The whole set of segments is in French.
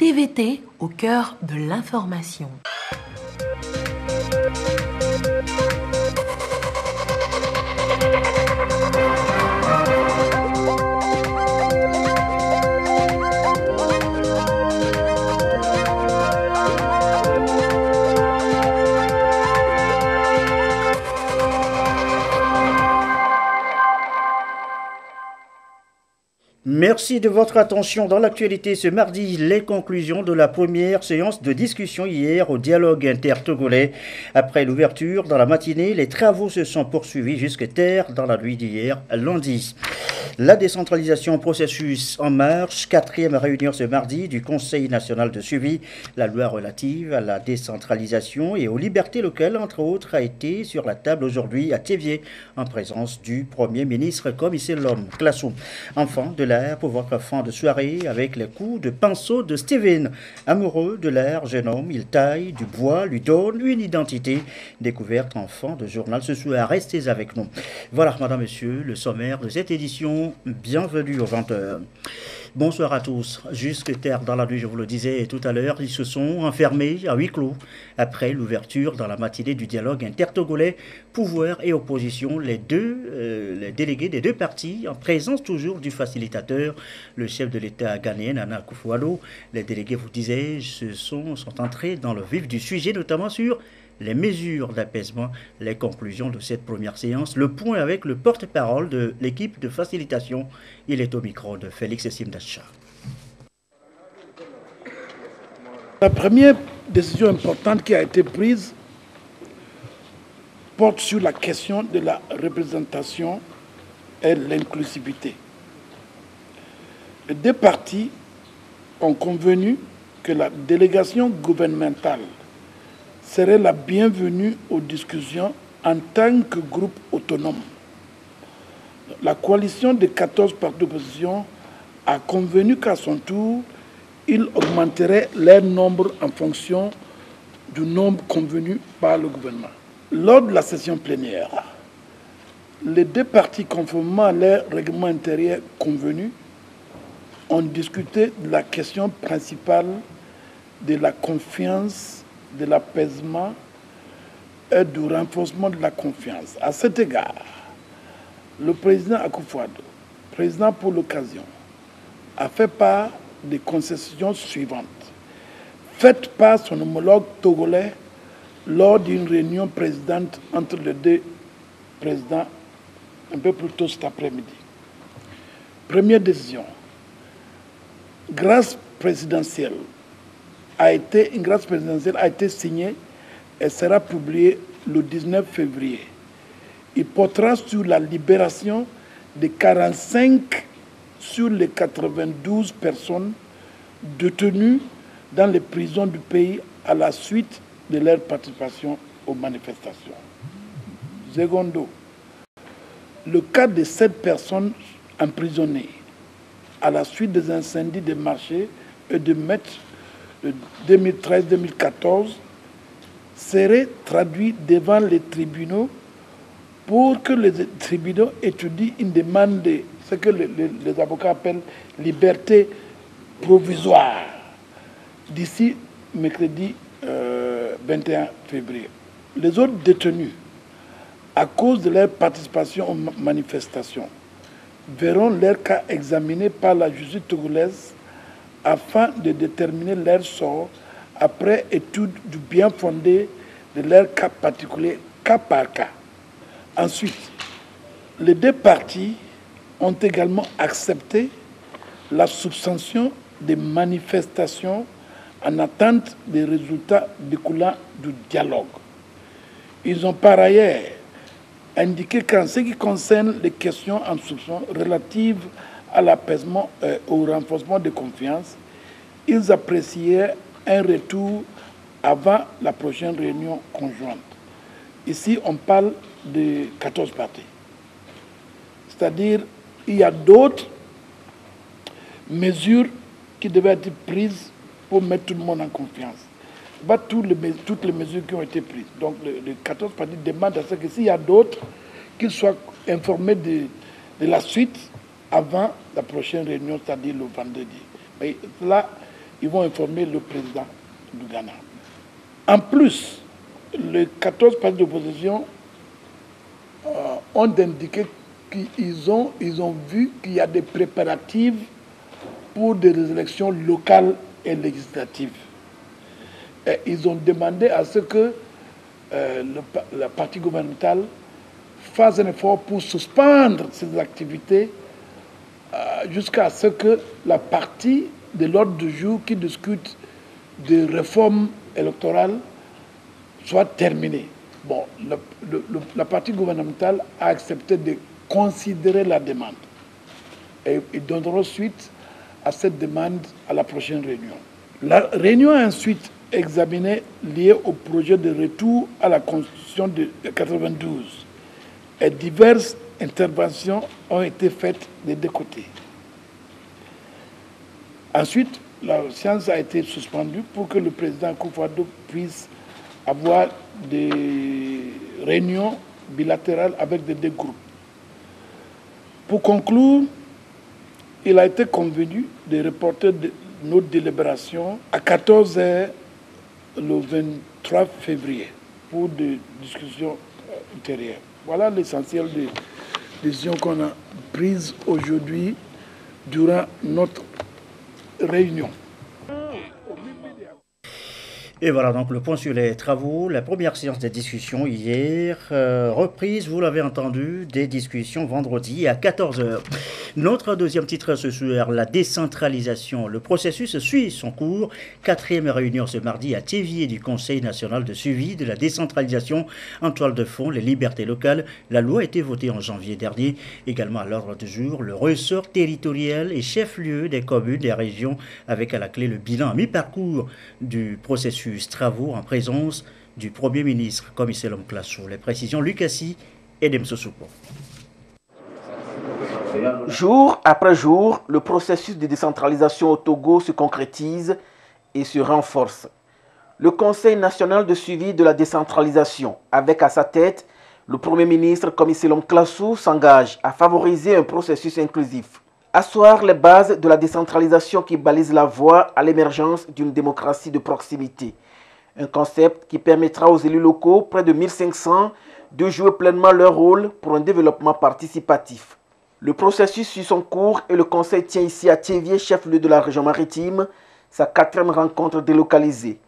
TVT au cœur de l'information. Merci de votre attention. Dans l'actualité ce mardi, les conclusions de la première séance de discussion hier au dialogue intertogolais. Après l'ouverture dans la matinée, les travaux se sont poursuivis jusqu'à terre dans la nuit d'hier, lundi. La décentralisation processus en marche, quatrième réunion ce mardi du Conseil national de suivi. La loi relative à la décentralisation et aux libertés locales, entre autres, a été sur la table aujourd'hui à Théviers, en présence du Premier ministre Commissaire Lom Classou. Enfant de l'air pour votre fin de soirée avec les coups de pinceau de Steven. Amoureux de l'air, jeune homme, il taille du bois, lui donne une identité. Découverte en fin de journal ce soir. Restez avec nous. Voilà, madame, monsieur, le sommaire de cette édition. Bienvenue aux 20h. Bonsoir à tous. Jusque terre dans la nuit, je vous le disais tout à l'heure, ils se sont enfermés à huis clos après l'ouverture dans la matinée du dialogue intertogolais, pouvoir et opposition, les délégués des deux partis, en présence toujours du facilitateur, le chef de l'État ghanéen, Nana Akufo-Addo. Les délégués, vous disiez, sont entrés dans le vif du sujet, notamment sur les mesures d'apaisement, les conclusions de cette première séance, le point avec le porte-parole de l'équipe de facilitation. Il est au micro de Félix Simdacha. La première décision importante qui a été prise porte sur la question de la représentation et l'inclusivité. Les deux partis ont convenu que la délégation gouvernementale serait la bienvenue aux discussions en tant que groupe autonome. La coalition des 14 partis d'opposition a convenu qu'à son tour, il augmenterait leur nombre en fonction du nombre convenu par le gouvernement. Lors de la session plénière, les deux partis, conformément à leur règlement intérieur convenu, ont discuté de la question principale de la confiance, de l'apaisement et du renforcement de la confiance. À cet égard, le président Akufo-Addo, président pour l'occasion, a fait part des concessions suivantes, faites par son homologue togolais lors d'une réunion présidente entre les deux présidents un peu plus tôt cet après-midi. Première décision, grâce présidentielle une grâce présidentielle a été signée et sera publiée le 19 février. Il portera sur la libération de 45 sur les 92 personnes détenues dans les prisons du pays à la suite de leur participation aux manifestations. Secondo, le cas de 7 personnes emprisonnées à la suite des incendies des marchés et de maîtres de 2013-2014 serait traduit devant les tribunaux pour que les tribunaux étudient une demande de ce que les avocats appellent liberté provisoire d'ici mercredi 21 février. Les autres détenus, à cause de leur participation aux manifestations, verront leur cas examiné par la justice togolaise afin de déterminer leur sort après étude du bien fondé de leur cas particulier, cas par cas. Ensuite, les deux parties ont également accepté la suspension des manifestations en attente des résultats découlant du dialogue. Ils ont par ailleurs indiqué qu'en ce qui concerne les questions en soupçon relatives à l'apaisement et au renforcement de confiance, ils appréciaient un retour avant la prochaine réunion conjointe. Ici, on parle de 14 partis. C'est-à-dire, il y a d'autres mesures qui devaient être prises pour mettre tout le monde en confiance. Pas toutes les mesures qui ont été prises. Donc, les 14 partis demandent à ce que s'il y a d'autres, qu'ils soient informés de la suite avant la prochaine réunion, c'est-à-dire le vendredi. Mais là, ils vont informer le président du Ghana. En plus, les 14 partis d'opposition ont indiqué qu'ils ont vu qu'il y a des préparatifs pour des élections locales et législatives. Et ils ont demandé à ce que la partie gouvernementale fasse un effort pour suspendre ces activités jusqu'à ce que la partie de l'ordre du jour qui discute des réformes électorales soit terminée. Bon, la partie gouvernementale a accepté de considérer la demande et ils donneront suite à cette demande à la prochaine réunion. La réunion a ensuite examiné lié au projet de retour à la Constitution de 1992 et diverses interventions ont été faites des deux côtés. Ensuite, la séance a été suspendue pour que le président Akufo-Addo puisse avoir des réunions bilatérales avec des deux groupes. Pour conclure, il a été convenu de reporter nos délibérations à 14 h le 23 février pour des discussions ultérieures. Voilà l'essentiel des décisions qu'on a prises aujourd'hui durant notre réunion. Et voilà donc le point sur les travaux. La première séance des discussions hier, reprise, vous l'avez entendu, des discussions vendredi à 14 h. Notre deuxième titre ce soir, la décentralisation. Le processus suit son cours. Quatrième réunion ce mardi à Thévié du Conseil national de suivi de la décentralisation en toile de fond, les libertés locales. La loi a été votée en janvier dernier. Également à l'ordre du jour, le ressort territorial et chef-lieu des communes, des régions, avec à la clé le bilan à mi-parcours du processus. Travaux en présence du Premier ministre, commissaire Classou. Les précisions, Lucassi et Demsosoupo. Jour après jour, le processus de décentralisation au Togo se concrétise et se renforce. Le Conseil national de suivi de la décentralisation, avec à sa tête le Premier ministre commissaire Classou, s'engage à favoriser un processus inclusif. Asseoir les bases de la décentralisation qui balise la voie à l'émergence d'une démocratie de proximité. Un concept qui permettra aux élus locaux, près de 1500, de jouer pleinement leur rôle pour un développement participatif. Le processus suit son cours et le Conseil tient ici à Thévié, chef-lieu de la région maritime, sa 4e rencontre délocalisée.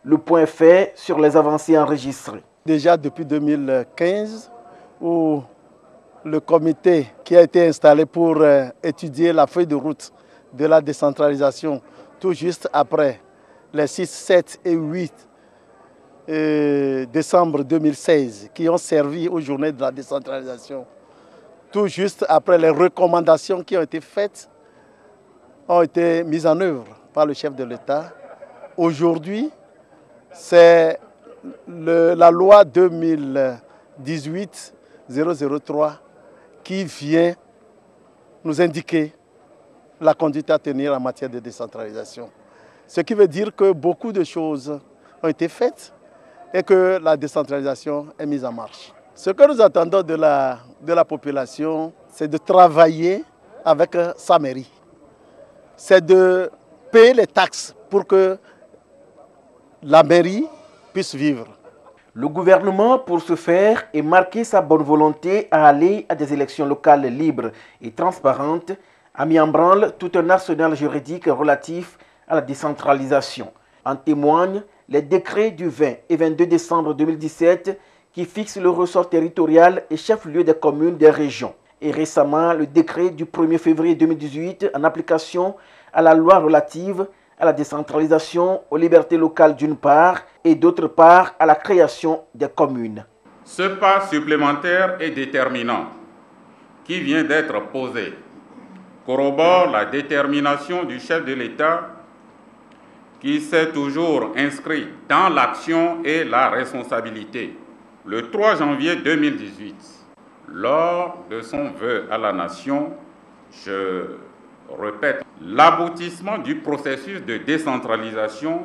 Le point est fait sur les avancées enregistrées. Déjà depuis 2015, où le comité qui a été installé pour étudier la feuille de route de la décentralisation, tout juste après les 6, 7 et 8 décembre 2016, qui ont servi aux journées de la décentralisation, tout juste après les recommandations qui ont été faites, ont été mises en œuvre par le chef de l'État. Aujourd'hui, c'est la loi 2018-003 qui vient nous indiquer la conduite à tenir en matière de décentralisation. Ce qui veut dire que beaucoup de choses ont été faites et que la décentralisation est mise en marche. Ce que nous attendons de la population, c'est de travailler avec sa mairie. C'est de payer les taxes pour que la mairie puisse vivre. Le gouvernement, pour ce faire et marquer sa bonne volonté à aller à des élections locales libres et transparentes, a mis en branle tout un arsenal juridique relatif à la décentralisation. En témoignent les décrets du 20 et 22 décembre 2017 qui fixent le ressort territorial et chef-lieu des communes des régions. Et récemment, le décret du 1er février 2018 en application à la loi relative à la décentralisation, aux libertés locales d'une part et d'autre part à la création des communes. Ce pas supplémentaire et déterminant qui vient d'être posé corrobore la détermination du chef de l'État qui s'est toujours inscrit dans l'action et la responsabilité. Le 3 janvier 2018, lors de son vœu à la nation, je répète, l'aboutissement du processus de décentralisation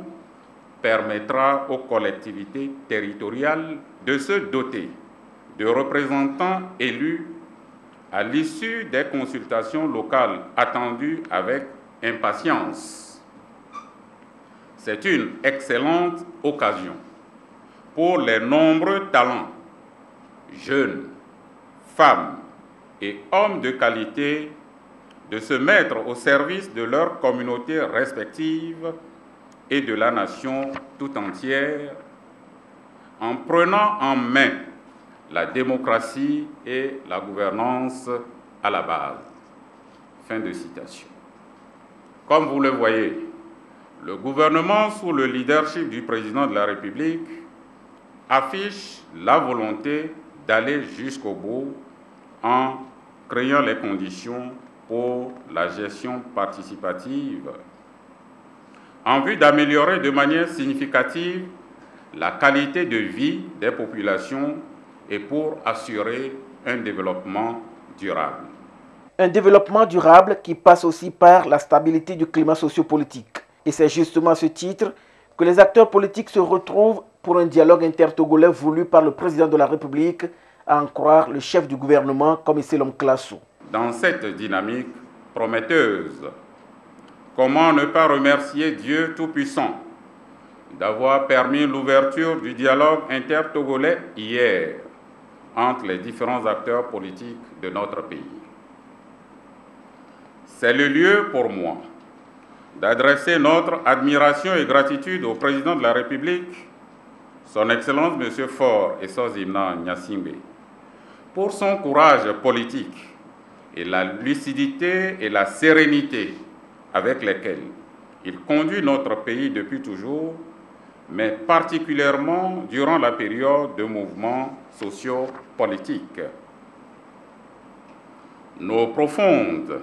permettra aux collectivités territoriales de se doter de représentants élus à l'issue des consultations locales attendues avec impatience. C'est une excellente occasion pour les nombreux talents, jeunes, femmes et hommes de qualité, de se mettre au service de leurs communautés respectives et de la nation tout entière, en prenant en main la démocratie et la gouvernance à la base. Fin de citation. Comme vous le voyez, le gouvernement, sous le leadership du président de la République, affiche la volonté d'aller jusqu'au bout en créant les conditions pour la gestion participative, en vue d'améliorer de manière significative la qualité de vie des populations et pour assurer un développement durable. Un développement durable qui passe aussi par la stabilité du climat sociopolitique. Et c'est justement à ce titre que les acteurs politiques se retrouvent pour un dialogue intertogolais voulu par le président de la République, à en croire le chef du gouvernement, comme Selom Klasso. Dans cette dynamique prometteuse, comment ne pas remercier Dieu Tout-Puissant d'avoir permis l'ouverture du dialogue intertogolais hier entre les différents acteurs politiques de notre pays. C'est le lieu pour moi d'adresser notre admiration et gratitude au président de la République, son Excellence M. Faure Essoz-Imna Gnassingbé, pour son courage politique et la lucidité et la sérénité avec lesquelles il conduit notre pays depuis toujours, mais particulièrement durant la période de mouvements sociopolitiques. Nos profondes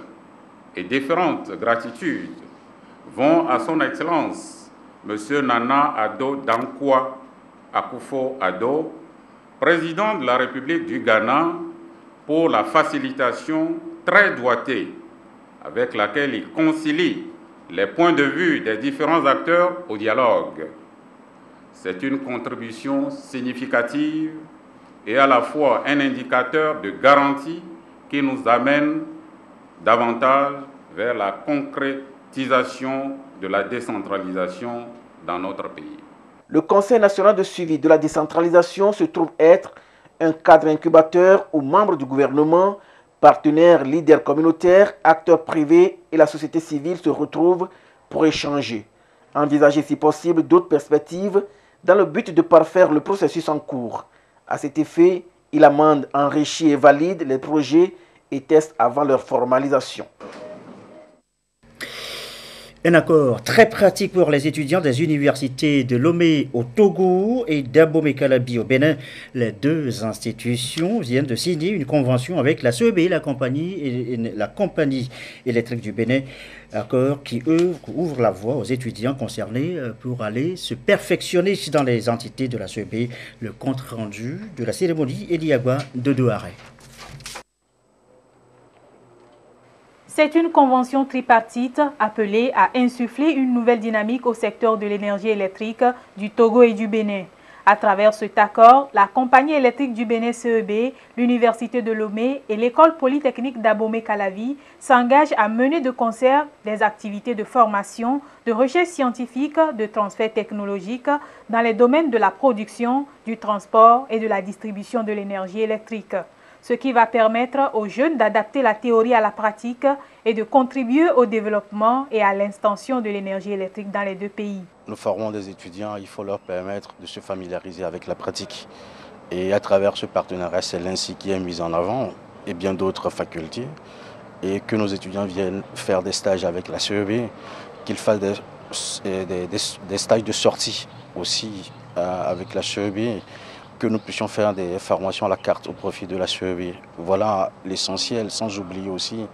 et différentes gratitudes vont à son Excellence, M. Nana Addo Dankwa Akufo-Addo, président de la République du Ghana, pour la facilitation très doigtée avec laquelle il concilie les points de vue des différents acteurs au dialogue. C'est une contribution significative et à la fois un indicateur de garantie qui nous amène davantage vers la concrétisation de la décentralisation dans notre pays. Le Conseil national de suivi de la décentralisation se trouve être un cadre incubateur où membres du gouvernement, partenaires, leaders communautaires, acteurs privés et la société civile se retrouvent pour échanger, envisager si possible d'autres perspectives dans le but de parfaire le processus en cours. À cet effet, il amende, enrichit et valide les projets et teste avant leur formalisation. Un accord très pratique pour les étudiants des universités de Lomé au Togo et d'Abomey-Calabi au Bénin. Les deux institutions viennent de signer une convention avec la CEB, la compagnie électrique du Bénin. Accord qui ouvre la voie aux étudiants concernés pour aller se perfectionner dans les entités de la CEB. Le compte rendu de la cérémonie Eliagua de Douaré. C'est une convention tripartite appelée à insuffler une nouvelle dynamique au secteur de l'énergie électrique du Togo et du Bénin. À travers cet accord, la compagnie électrique du Bénin CEB, l'université de Lomé et l'école polytechnique d'Abomey-Calavi s'engagent à mener de concert des activités de formation, de recherche scientifique, de transfert technologique dans les domaines de la production, du transport et de la distribution de l'énergie électrique. Ce qui va permettre aux jeunes d'adapter la théorie à la pratique et de contribuer au développement et à l'extension de l'énergie électrique dans les deux pays. Nous formons des étudiants, il faut leur permettre de se familiariser avec la pratique. Et à travers ce partenariat, c'est l'INSI qui est mis en avant et bien d'autres facultés. Et que nos étudiants viennent faire des stages avec la CEB, qu'ils fassent des stages de sortie aussi avec la CEB, que nous puissions faire des formations à la carte au profit de la CEB. Voilà l'essentiel, sans oublier aussi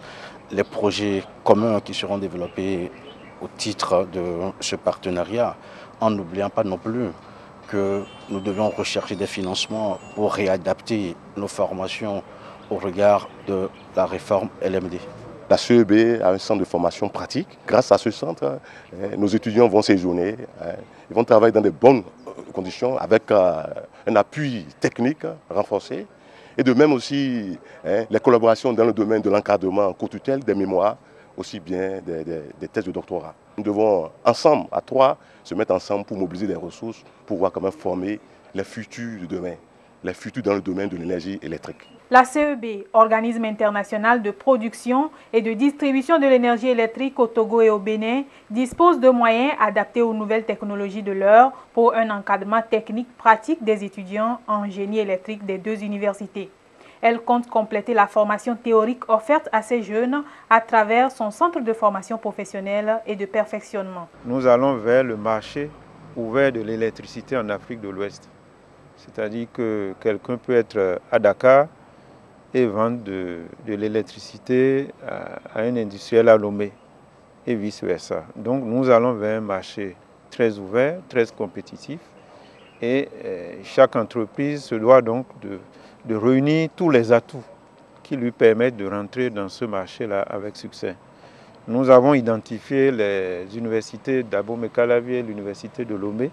les projets communs qui seront développés au titre de ce partenariat, en n'oubliant pas non plus que nous devons rechercher des financements pour réadapter nos formations au regard de la réforme LMD. La CEB a un centre de formation pratique. Grâce à ce centre, nos étudiants vont séjourner, ils vont travailler dans de bonnes conditions avec un appui technique renforcé. Et de même aussi les collaborations dans le domaine de l'encadrement co-tutelle des mémoires aussi bien des thèses de doctorat. Nous devons ensemble, à trois, se mettre ensemble pour mobiliser des ressources, pour pouvoir quand même former les futurs de demain, les futurs dans le domaine de l'énergie électrique. La CEB, organisme international de production et de distribution de l'énergie électrique au Togo et au Bénin, dispose de moyens adaptés aux nouvelles technologies de l'heure pour un encadrement technique pratique des étudiants en génie électrique des deux universités. Elle compte compléter la formation théorique offerte à ces jeunes à travers son centre de formation professionnelle et de perfectionnement. Nous allons vers le marché ouvert de l'électricité en Afrique de l'Ouest. C'est-à-dire que quelqu'un peut être à Dakar et vendre de l'électricité à un industriel à Lomé et vice-versa. Donc nous allons vers un marché très ouvert, très compétitif et chaque entreprise se doit donc de réunir tous les atouts qui lui permettent de rentrer dans ce marché-là avec succès. Nous avons identifié les universités d'Abomey-Calavier et l'université de Lomé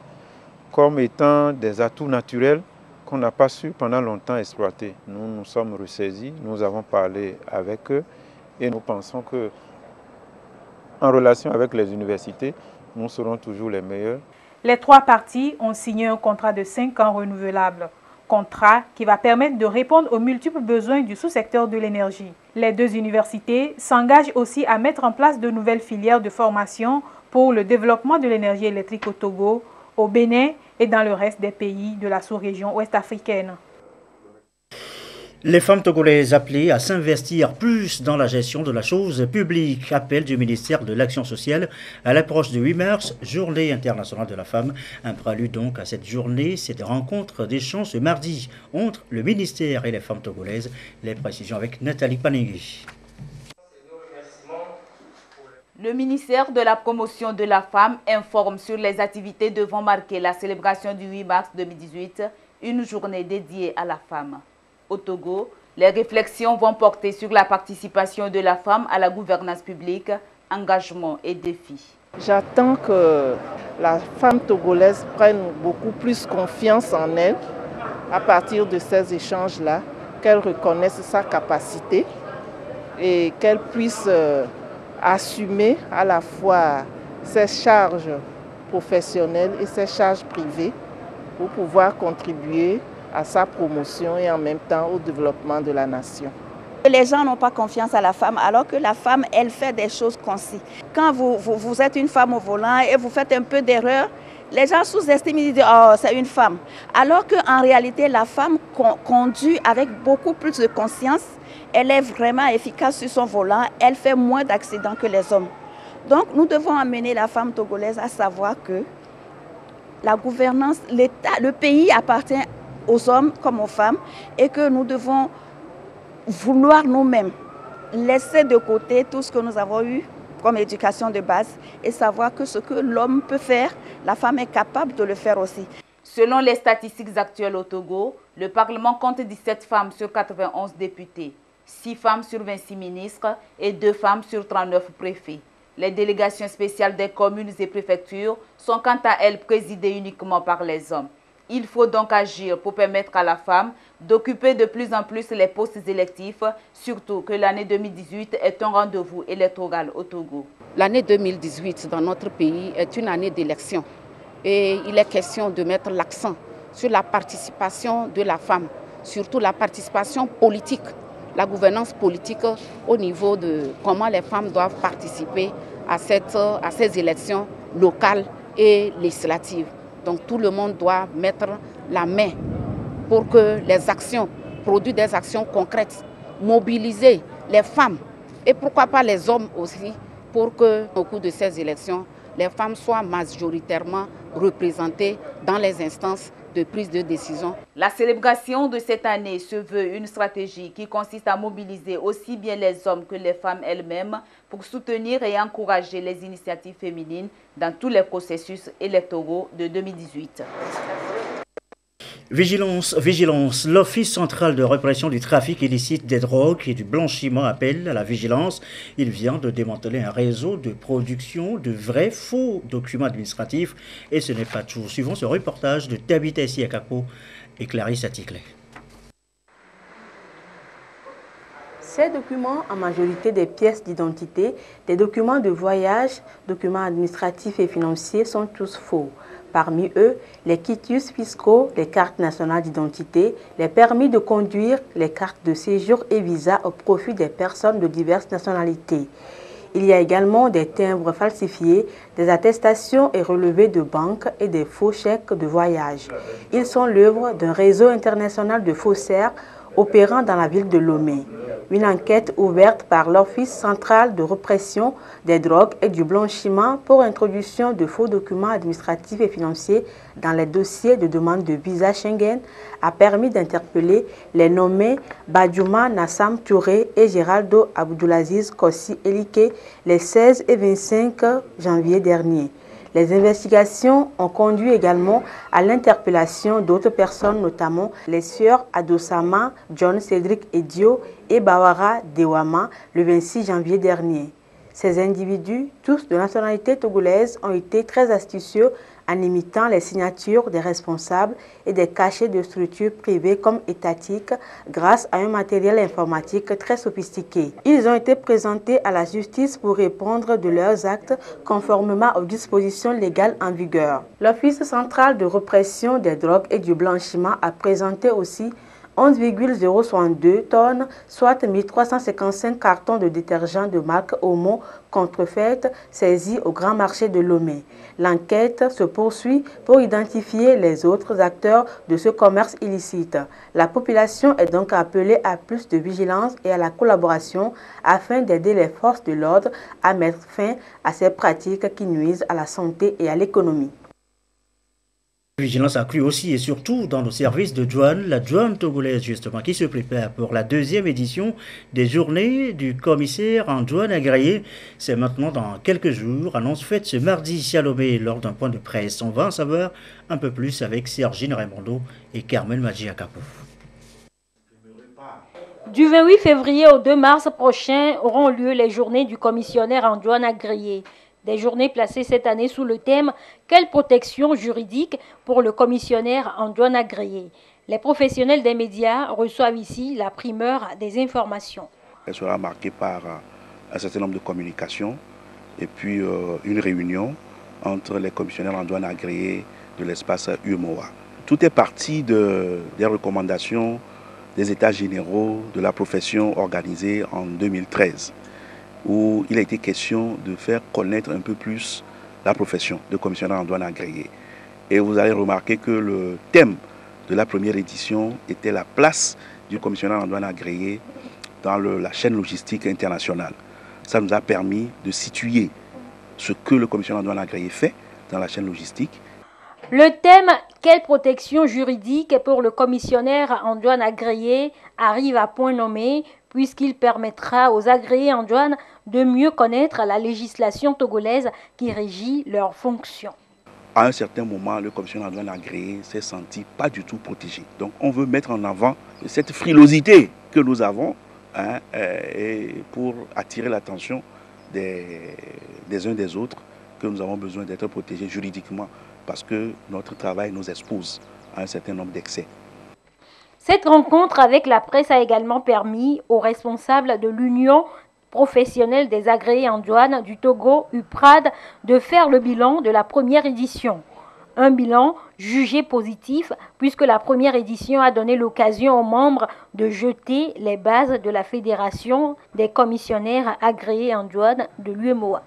comme étant des atouts naturels qu'on n'a pas su pendant longtemps exploiter. Nous nous sommes ressaisis, nous avons parlé avec eux et nous pensons que, en relation avec les universités, nous serons toujours les meilleurs. Les trois parties ont signé un contrat de 5 ans renouvelable. Contrat qui va permettre de répondre aux multiples besoins du sous-secteur de l'énergie. Les deux universités s'engagent aussi à mettre en place de nouvelles filières de formation pour le développement de l'énergie électrique au Togo, au Bénin et dans le reste des pays de la sous-région ouest-africaine. Les femmes togolaises appelées à s'investir plus dans la gestion de la chose publique. Appel du ministère de l'Action sociale à l'approche du 8 mars, Journée internationale de la femme. Un prélude donc à cette journée, cette rencontre d'échange ce mardi entre le ministère et les femmes togolaises. Les précisions avec Nathalie Panegui. Le ministère de la Promotion de la Femme informe sur les activités devant marquer la célébration du 8 mars 2018, une journée dédiée à la femme. Au Togo, les réflexions vont porter sur la participation de la femme à la gouvernance publique, engagement et défis. J'attends que la femme togolaise prenne beaucoup plus confiance en elle à partir de ces échanges-là, qu'elle reconnaisse sa capacité et qu'elle puisse assumer à la fois ses charges professionnelles et ses charges privées pour pouvoir contribuer à sa promotion et en même temps au développement de la nation. Les gens n'ont pas confiance à la femme, alors que la femme, elle fait des choses concis. Quand vous êtes une femme au volant et vous faites un peu d'erreur, les gens sous-estiment, ils disent « oh, c'est une femme ». Alors qu'en réalité, la femme conduit avec beaucoup plus de conscience, elle est vraiment efficace sur son volant, elle fait moins d'accidents que les hommes. Donc nous devons amener la femme togolaise à savoir que la gouvernance, l'État, le pays appartient aux hommes comme aux femmes et que nous devons vouloir nous-mêmes laisser de côté tout ce que nous avons eu comme éducation de base et savoir que ce que l'homme peut faire, la femme est capable de le faire aussi. Selon les statistiques actuelles au Togo, le Parlement compte 17 femmes sur 91 députés, 6 femmes sur 26 ministres et 2 femmes sur 39 préfets. Les délégations spéciales des communes et préfectures sont quant à elles présidées uniquement par les hommes. Il faut donc agir pour permettre à la femme d'occuper de plus en plus les postes électifs, surtout que l'année 2018 est un rendez-vous électoral au Togo. L'année 2018 dans notre pays est une année d'élection et il est question de mettre l'accent sur la participation de la femme, surtout la participation politique, la gouvernance politique au niveau de comment les femmes doivent participer à ces élections locales et législatives. Donc tout le monde doit mettre la main pour que les actions, produire des actions concrètes, mobiliser les femmes et pourquoi pas les hommes aussi pour qu'au cours de ces élections, les femmes soient majoritairement représentées dans les instances de prise de décision. La célébration de cette année se veut une stratégie qui consiste à mobiliser aussi bien les hommes que les femmes elles-mêmes pour soutenir et encourager les initiatives féminines dans tous les processus électoraux de 2018. Vigilance, vigilance. L'Office central de répression du trafic illicite des drogues et du blanchiment appelle à la vigilance. Il vient de démanteler un réseau de production de vrais faux documents administratifs. Et ce n'est pas tout. Suivant ce reportage de Tabitha Siakapo et Clarisse Aticlé. Ces documents, en majorité des pièces d'identité, des documents de voyage, documents administratifs et financiers, sont tous faux. Parmi eux, les quitus fiscaux, les cartes nationales d'identité, les permis de conduire, les cartes de séjour et visas au profit des personnes de diverses nationalités. Il y a également des timbres falsifiés, des attestations et relevés de banque et des faux chèques de voyage. Ils sont l'œuvre d'un réseau international de faussaires opérant dans la ville de Lomé. Une enquête ouverte par l'Office central de répression des drogues et du blanchiment pour introduction de faux documents administratifs et financiers dans les dossiers de demande de visa Schengen a permis d'interpeller les nommés Badjouma Nassam Touré et Géraldo Abdoulaziz Kossi Elike les 16 et 25 janvier dernier. Les investigations ont conduit également à l'interpellation d'autres personnes, notamment les sœurs Adosama, John Cédric Edio et Bawara Dewama, le 26 janvier dernier. Ces individus, tous de nationalité togolaise, ont été très astucieux en imitant les signatures des responsables et des cachets de structures privées comme étatiques grâce à un matériel informatique très sophistiqué. Ils ont été présentés à la justice pour répondre de leurs actes conformément aux dispositions légales en vigueur. L'Office central de répression des drogues et du blanchiment a présenté aussi 11,062 tonnes, soit 1355 cartons de détergents de marque Omo contrefaite saisis au grand marché de Lomé. L'enquête se poursuit pour identifier les autres acteurs de ce commerce illicite. La population est donc appelée à plus de vigilance et à la collaboration afin d'aider les forces de l'ordre à mettre fin à ces pratiques qui nuisent à la santé et à l'économie. La vigilance accrue aussi et surtout dans nos services de douane, la douane togolaise justement, qui se prépare pour la deuxième édition des journées du commissaire en douane agréé. C'est maintenant dans quelques jours, annonce faite ce mardi à Lomé lors d'un point de presse. On va en savoir un peu plus avec Sergine Raimondo et Carmen Madjiakapo. Du 28 février au 2 mars prochain auront lieu les journées du commissionnaire en douane agréé. Des journées placées cette année sous le thème « Quelle protection juridique pour le commissionnaire en douane agréé ?» Les professionnels des médias reçoivent ici la primeur des informations. Elle sera marquée par un certain nombre de communications et puis une réunion entre les commissionnaires en douane agréés de l'espace UMOA. Tout est parti des recommandations des états généraux de la profession organisée en 2013. Où il a été question de faire connaître un peu plus la profession de commissionnaire en douane agréé. Et vous allez remarquer que le thème de la première édition était la place du commissionnaire en douane agréé dans la chaîne logistique internationale. Ça nous a permis de situer ce que le commissionnaire en douane agréé fait dans la chaîne logistique. Le thème « Quelle protection juridique pour le commissionnaire en douane agréé » arrive à point nommé puisqu'il permettra aux agréés en douane de mieux connaître la législation togolaise qui régit leurs fonctions. À un certain moment, le commissionnaire en douane agréé s'est senti pas du tout protégé. Donc on veut mettre en avant cette frilosité que nous avons et pour attirer l'attention des uns des autres que nous avons besoin d'être protégés juridiquement parce que notre travail nous expose à un certain nombre d'excès. Cette rencontre avec la presse a également permis aux responsables de l'Union professionnelle des agréés en douane du Togo, UPRAD, de faire le bilan de la première édition. Un bilan jugé positif puisque la première édition a donné l'occasion aux membres de jeter les bases de la Fédération des commissionnaires agréés en douane de l'UMOA.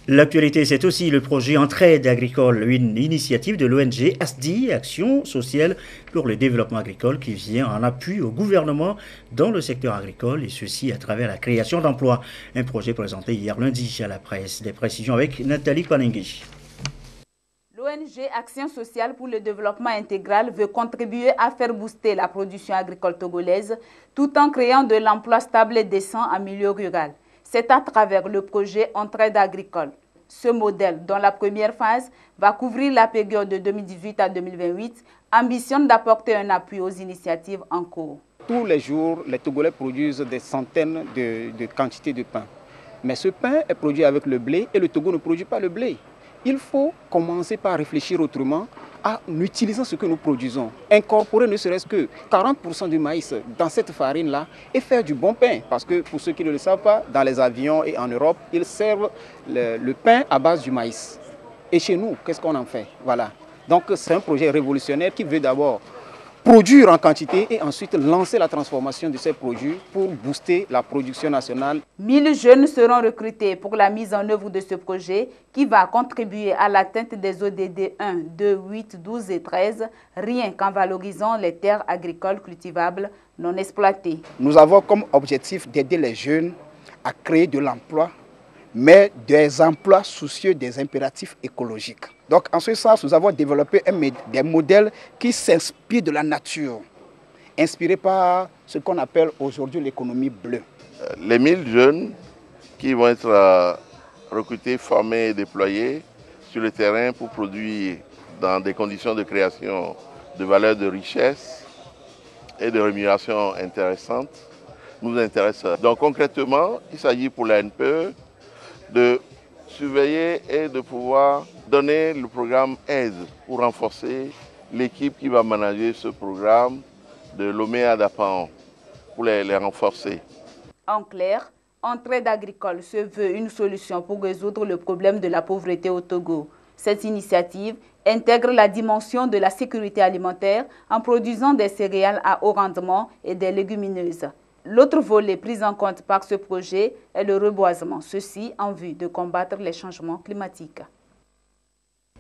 L'actualité, c'est aussi le projet Entraide agricole, une initiative de l'ONG ASDI, Action sociale pour le développement agricole, qui vient en appui au gouvernement dans le secteur agricole, et ceci à travers la création d'emplois. Un projet présenté hier lundi à la presse. Des précisions avec Nathalie Panengi. L'ONG Action sociale pour le développement intégral veut contribuer à faire booster la production agricole togolaise tout en créant de l'emploi stable et décent en milieu rural. C'est à travers le projet Entraide agricole. Ce modèle, dont la première phase va couvrir la période de 2018 à 2028, ambitionne d'apporter un appui aux initiatives en cours. Tous les jours, les Togolais produisent des centaines de quantités de pain. Mais ce pain est produit avec le blé et le Togo ne produit pas le blé. Il faut commencer par réfléchir autrement en utilisant ce que nous produisons, incorporer ne serait-ce que 40% du maïs dans cette farine-là et faire du bon pain. Parce que pour ceux qui ne le savent pas, dans les avions et en Europe, ils servent le pain à base du maïs. Et chez nous, qu'est-ce qu'on en fait? Voilà. Donc c'est un projet révolutionnaire qui veut d'abord produire en quantité et ensuite lancer la transformation de ces produits pour booster la production nationale. 1000 jeunes seront recrutés pour la mise en œuvre de ce projet qui va contribuer à l'atteinte des ODD 1, 2, 8, 12 et 13, rien qu'en valorisant les terres agricoles cultivables non exploitées. Nous avons comme objectif d'aider les jeunes à créer de l'emploi, mais des emplois soucieux des impératifs écologiques. Donc en ce sens, nous avons développé des modèles qui s'inspirent de la nature, inspirés par ce qu'on appelle aujourd'hui l'économie bleue. Les 1000 jeunes qui vont être recrutés, formés et déployés sur le terrain pour produire dans des conditions de création de valeur de richesse et de rémunération intéressantes nous intéressent. Donc concrètement, il s'agit pour la NPE de surveiller et de pouvoir donner le programme aide pour renforcer l'équipe qui va manager ce programme de Lomé à Dapan pour les renforcer. En clair, Entraide agricole se veut une solution pour résoudre le problème de la pauvreté au Togo. Cette initiative intègre la dimension de la sécurité alimentaire en produisant des céréales à haut rendement et des légumineuses. L'autre volet pris en compte par ce projet est le reboisement, ceci en vue de combattre les changements climatiques.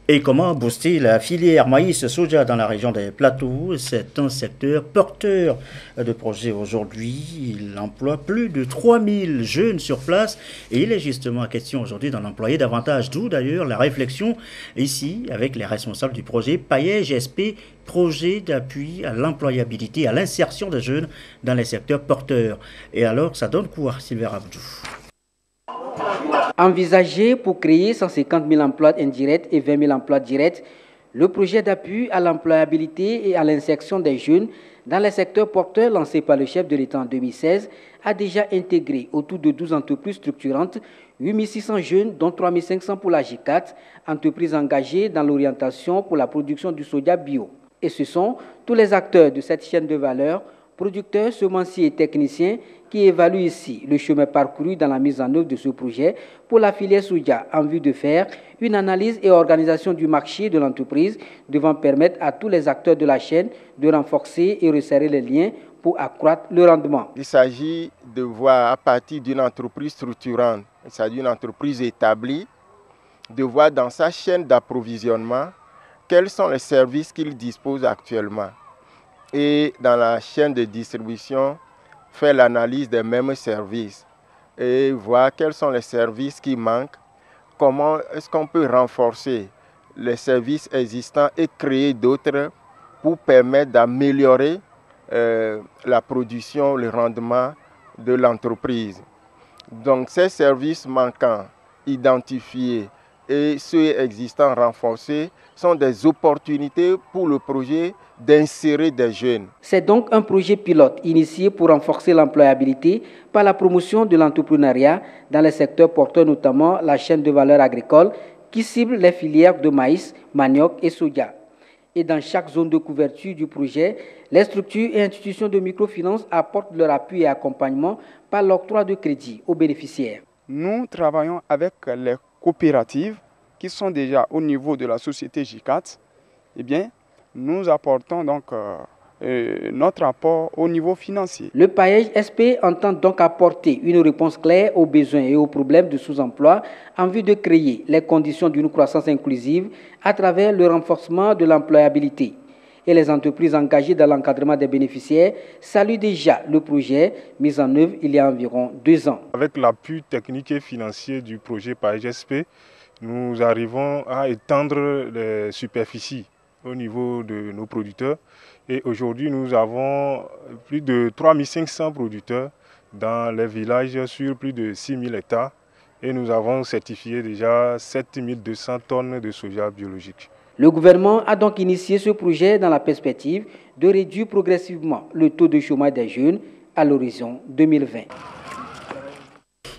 Et comment booster la filière maïs-soja dans la région des Plateaux? C'est un secteur porteur de projets aujourd'hui. Il emploie plus de 3000 jeunes sur place et il est justement question aujourd'hui d'en employer davantage. D'où d'ailleurs la réflexion ici avec les responsables du projet Paillège SP, projet d'appui à l'employabilité, à l'insertion des jeunes dans les secteurs porteurs. Et alors, ça donne quoi, Sylvain Abdou? Envisagé pour créer 150 000 emplois indirects et 20 000 emplois directs, le projet d'appui à l'employabilité et à l'insertion des jeunes dans les secteurs porteurs lancé par le chef de l'État en 2016 a déjà intégré autour de 12 entreprises structurantes, 8 600 jeunes, dont 3 500 pour la G4, entreprises engagées dans l'orientation pour la production du soja bio. Et ce sont tous les acteurs de cette chaîne de valeur, producteurs, semenciers et techniciens, qui évalue ici le chemin parcouru dans la mise en œuvre de ce projet pour la filière soja en vue de faire une analyse et organisation du marché de l'entreprise devant permettre à tous les acteurs de la chaîne de renforcer et resserrer les liens pour accroître le rendement. Il s'agit de voir à partir d'une entreprise structurante, il s'agit d'une entreprise établie, de voir dans sa chaîne d'approvisionnement quels sont les services qu'il dispose actuellement. Et dans la chaîne de distribution, faire l'analyse des mêmes services et voir quels sont les services qui manquent, comment est-ce qu'on peut renforcer les services existants et créer d'autres pour permettre d'améliorer la production, le rendement de l'entreprise. Donc ces services manquants, identifiés et ceux existants renforcés sont des opportunités pour le projet d'insérer des jeunes. C'est donc un projet pilote initié pour renforcer l'employabilité par la promotion de l'entrepreneuriat dans les secteurs porteurs, notamment la chaîne de valeur agricole qui cible les filières de maïs, manioc et soja. Et dans chaque zone de couverture du projet, les structures et institutions de microfinance apportent leur appui et accompagnement par l'octroi de crédits aux bénéficiaires. Nous travaillons avec les coopératives qui sont déjà au niveau de la société J4. Eh bien, nous apportons donc notre apport au niveau financier. Le Paillège SP entend donc apporter une réponse claire aux besoins et aux problèmes de sous-emploi en vue de créer les conditions d'une croissance inclusive à travers le renforcement de l'employabilité. Et les entreprises engagées dans l'encadrement des bénéficiaires saluent déjà le projet mis en œuvre il y a environ 2 ans. Avec l'appui technique et financier du projet Paillège SP, nous arrivons à étendre les superficies au niveau de nos producteurs. Et aujourd'hui, nous avons plus de 3500 producteurs dans les villages sur plus de 6000 hectares. Et nous avons certifié déjà 7200 tonnes de soja biologique. Le gouvernement a donc initié ce projet dans la perspective de réduire progressivement le taux de chômage des jeunes à l'horizon 2020.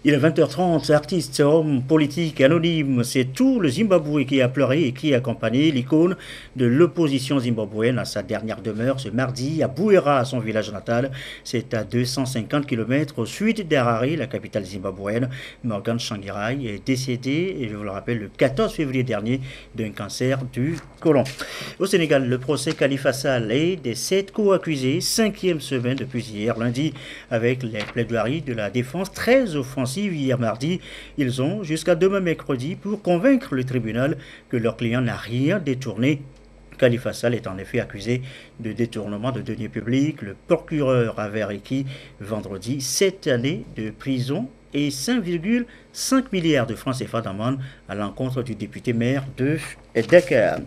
Il est 20h30, artiste, homme politique, anonyme, c'est tout le Zimbabwe qui a pleuré et qui a accompagné l'icône de l'opposition zimbabwéenne à sa dernière demeure ce mardi à Bouera, son village natal. C'est à 250 km au sud d'Harare, la capitale zimbabwéenne. Morgan Tsvangirai est décédé, et je vous le rappelle, le 14 février dernier d'un cancer du côlon. Au Sénégal, le procès Khalifa Sall est des 7 co-accusés, 5e semaine depuis hier lundi, avec les plaidoiries de la défense très offensive hier mardi. Ils ont jusqu'à demain mercredi pour convaincre le tribunal que leur client n'a rien détourné. Khalifa Sall est en effet accusé de détournement de deniers publics. Le procureur avait requis vendredi 7 années de prison et 5,5 milliards de francs CFA d'amende à l'encontre du député maire de Dakar.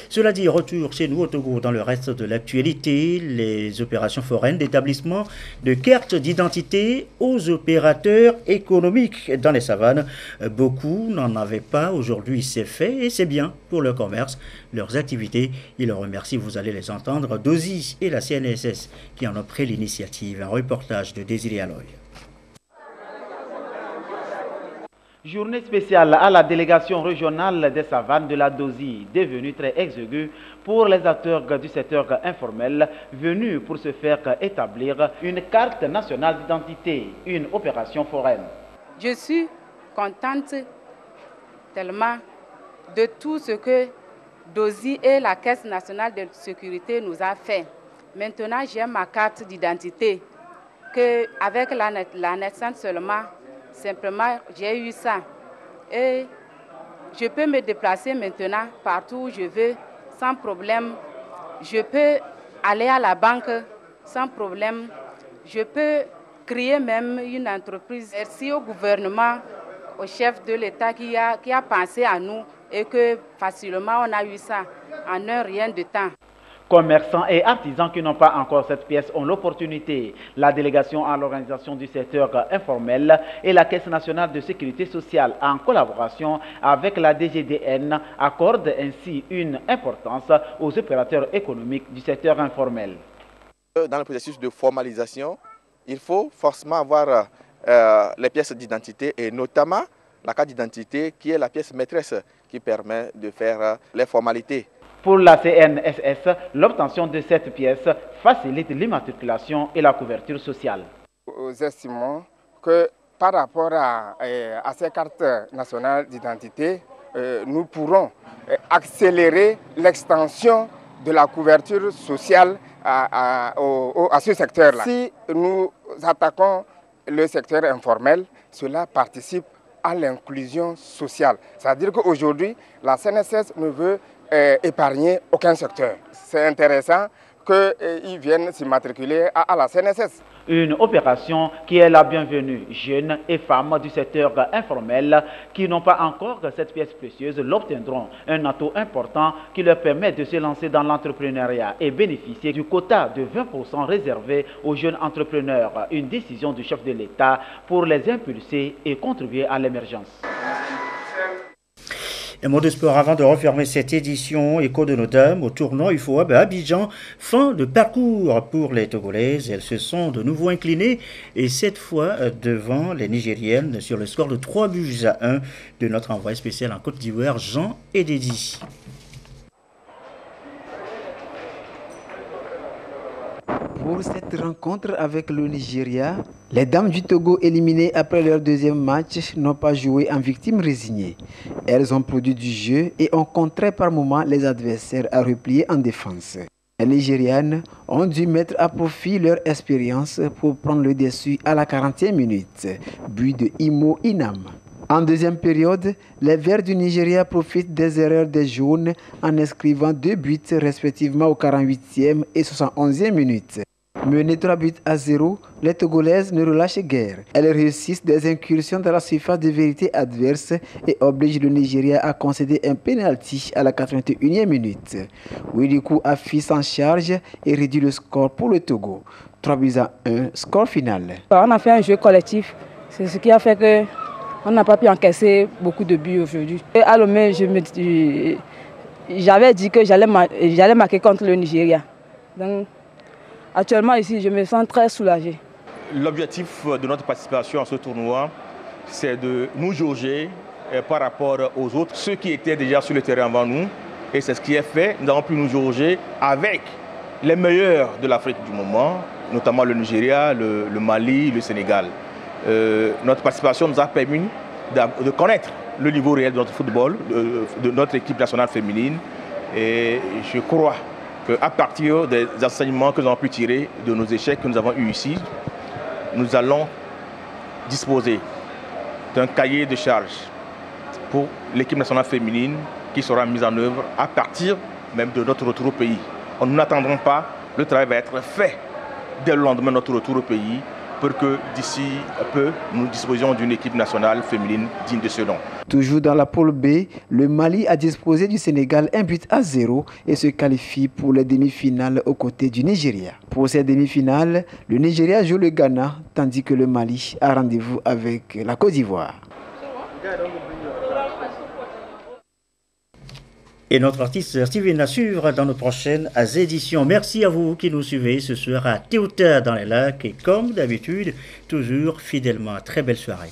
Cela dit, retour chez nous au Togo dans le reste de l'actualité, les opérations foraines d'établissement de cartes d'identité aux opérateurs économiques dans les savanes. Beaucoup n'en avaient pas, aujourd'hui c'est fait et c'est bien pour leur commerce, leurs activités. Ils remercient, vous allez les entendre, DOSI et la CNSS qui en ont pris l'initiative. Un reportage de Désiré Aloy. Journée spéciale à la délégation régionale des savanes de la DOSI, devenue très exiguë pour les acteurs du secteur informel venus pour se faire établir une carte nationale d'identité, une opération foraine. Je suis contente tellement de tout ce que DOSI et la Caisse nationale de sécurité nous a fait. Maintenant, j'ai ma carte d'identité, qu'avec la naissance seulement, simplement, j'ai eu ça. Et je peux me déplacer maintenant partout où je veux, sans problème. Je peux aller à la banque sans problème. Je peux créer même une entreprise. Merci au gouvernement, au chef de l'État qui a pensé à nous et que facilement on a eu ça en un rien de temps. Commerçants et artisans qui n'ont pas encore cette pièce ont l'opportunité. La délégation à l'organisation du secteur informel et la Caisse nationale de sécurité sociale, en collaboration avec la DGDN, accordent ainsi une importance aux opérateurs économiques du secteur informel. Dans le processus de formalisation, il faut forcément avoir les pièces d'identité et notamment la carte d'identité qui est la pièce maîtresse qui permet de faire les formalités. Pour la CNSS, l'obtention de cette pièce facilite l'immatriculation et la couverture sociale. Nous estimons que par rapport à ces cartes nationales d'identité, nous pourrons accélérer l'extension de la couverture sociale à ce secteur-là. Si nous attaquons le secteur informel, cela participe à l'inclusion sociale. C'est-à-dire qu'aujourd'hui, la CNSS ne veut épargner aucun secteur. C'est intéressant qu'ils viennent s'immatriculer à la CNSS. Une opération qui est la bienvenue. Jeunes et femmes du secteur informel qui n'ont pas encore cette pièce précieuse l'obtiendront. Un atout important qui leur permet de se lancer dans l'entrepreneuriat et bénéficier du quota de 20% réservé aux jeunes entrepreneurs. Une décision du chef de l'État pour les impulser et contribuer à l'émergence. Un mot de sport avant de refermer cette édition. Écho de nos dames au tournoi UFOAB à Abidjan. Fin de parcours pour les Togolaises. Elles se sont de nouveau inclinées et cette fois devant les Nigériennes sur le score de 3-1 de notre envoyé spécial en Côte d'Ivoire, Jean Ededi. Pour cette rencontre avec le Nigeria, les dames du Togo éliminées après leur deuxième match n'ont pas joué en victimes résignées. Elles ont produit du jeu et ont contré par moments les adversaires à replier en défense. Les Nigérianes ont dû mettre à profit leur expérience pour prendre le dessus à la 40e minute, but de Imo Inam. En deuxième période, les Verts du Nigeria profitent des erreurs des jaunes en inscrivant 2 buts respectivement aux 48e et 71e minutes. Menées 3-0, les Togolaises ne relâchent guère. Elles réussissent des incursions dans la surface de vérité adverse et obligent le Nigeria à concéder un penalty à la 81e minute. Ouedikou Affi s'en charge et réduit le score pour le Togo. 3-1, score final. On a fait un jeu collectif, c'est ce qui a fait que on n'a pas pu encaisser beaucoup de buts aujourd'hui. À Lomé, j'avais dit que j'allais marquer contre le Nigeria. Donc, actuellement ici, je me sens très soulagé. L'objectif de notre participation à ce tournoi, c'est de nous jauger par rapport aux autres, ceux qui étaient déjà sur le terrain avant nous. Et c'est ce qui est fait. Nous avons pu nous jauger avec les meilleurs de l'Afrique du moment, notamment le Nigeria, le Mali, le Sénégal. Notre participation nous a permis de connaître le niveau réel de notre football, de notre équipe nationale féminine. Et je crois qu'à partir des enseignements que nous avons pu tirer de nos échecs que nous avons eus ici, nous allons disposer d'un cahier de charges pour l'équipe nationale féminine qui sera mise en œuvre à partir même de notre retour au pays. Nous n'attendrons pas, le travail va être fait dès le lendemain de notre retour au pays pour que d'ici peu, nous disposions d'une équipe nationale féminine digne de ce nom. Toujours dans la poule B, le Mali a disposé du Sénégal 1-0 et se qualifie pour les demi-finales aux côtés du Nigeria. Pour ces demi-finales, le Nigeria joue le Ghana, tandis que le Mali a rendez-vous avec la Côte d'Ivoire. Et notre artiste Steven à suivre dans nos prochaines éditions. Merci à vous qui nous suivez ce soir à Théouta dans les lacs et comme d'habitude, toujours fidèlement. Très belle soirée.